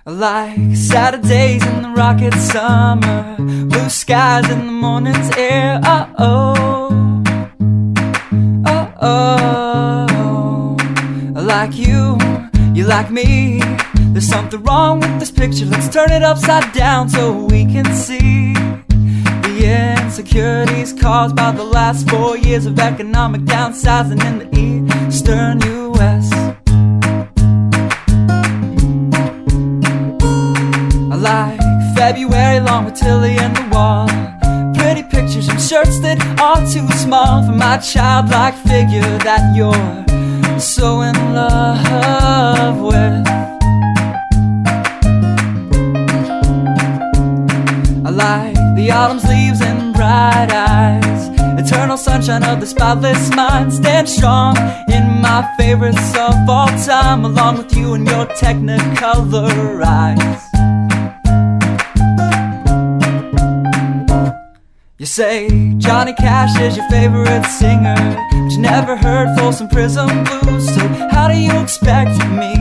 Like Saturdays in the rocket summer, blue skies in the morning's air. Oh, oh, oh, oh. Like you like me. There's something wrong with this picture. Let's turn it upside down so we can see the insecurities caused by the last 4 years of economic downsizing in the eastern U.S. Like February long with Tilly and the wall, pretty pictures and shirts that are too small for my childlike figure that you're so in love with. I like the autumn's leaves and bright eyes, eternal sunshine of the spotless mind. Stand strong in my favorites of all time, along with you and your technicolor eyes. You say Johnny Cash is your favorite singer, but you never heard Folsom Prison Blues. So how do you expect me